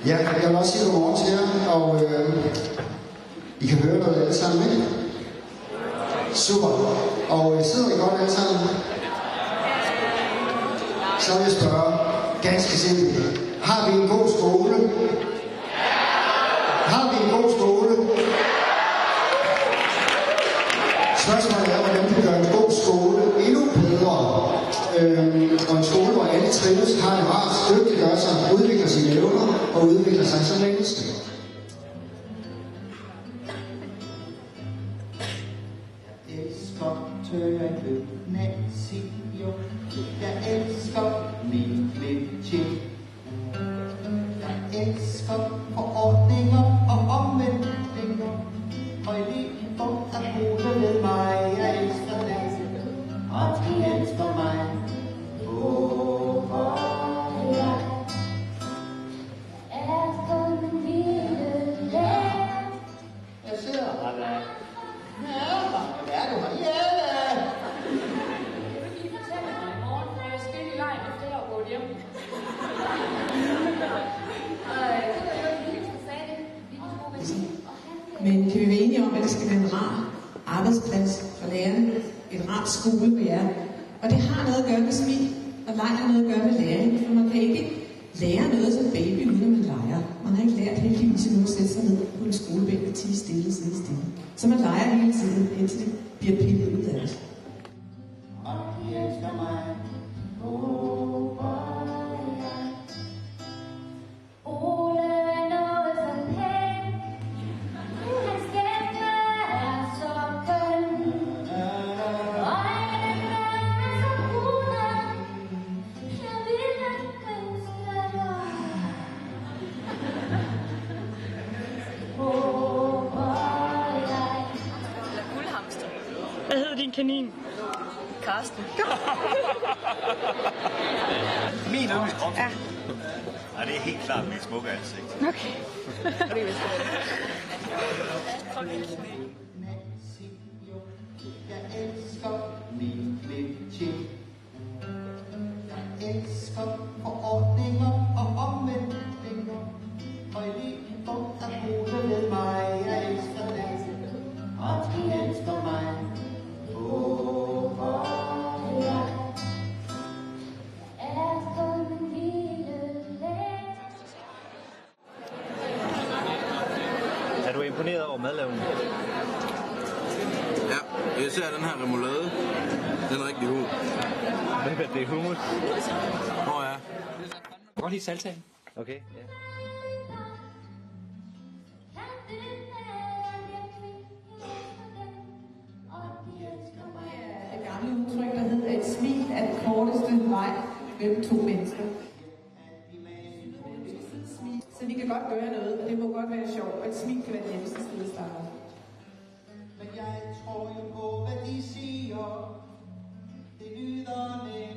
Ja, jeg vil også sige godmorgen til jer, og I kan høre noget alle sammen, ikke? Super. Og sidder I godt alle sammen? Så vil jeg spørge, ganske simpelt. Har vi en god skole? Har vi en god skole? Spørgsmålet er, hvordan vi gør en god skole endnu bedre. Og en skole, hvor alle trives, har det rart, dygtiggør sig, udvikler sine evner og udvikler sig som menneske. Jeg elsker tørre gymnasium. Jeg elsker mit metier. Jeg elsker forordninger og omvendinger. Og elever er gode ved mig. Jeg elsker dem, og de elsker mig. Jeg sidder her da. Ja, hvad er du her? Ja, da. I fortæller mig i morgen, for jeg skal i leg efter jeg er gået hjem. Men kan vi være enige om, at det skal være en rar arbejdsplads for lærerne, et rart skole for jer? Og det har noget at gøre med smil, og leg har noget at gøre med læring, for man kan ikke lære noget som baby, uden at man leger. Man har ikke lært heldigvis endnu at sætte sig ned på en skolebænk og tie stille, sidde stille. Så man leger hele tiden, indtil det bliver pillet ud af det. Og de elsker mig. Hvad hedder din kanin? Karsten. Min yndlingskrop? Ja. Nej, det er helt klart mit smukke ansigt. Okay. Det vidste Jeg elsker mit metier. Jeg elsker forordninger og omvendinger. Og elever er gode ved mig. Jeg elsker dem, og de elsker mig. Er du imponeret over madlavningen? Ja, jeg ser den her remoulade. Den er rigtig god. Hvad er det? Hummus? Ja. Godt lide saltaen. Okay, ja. Det gamle udtryk, der hedder, at et smil er den korteste vej mellem to mennesker. Så vi kan godt gøre noget, og det må godt være sjovt, og et smil kan være det nemmeste sted at starte. Men jeg tror jo på, hvad de siger. Det lyder nemt.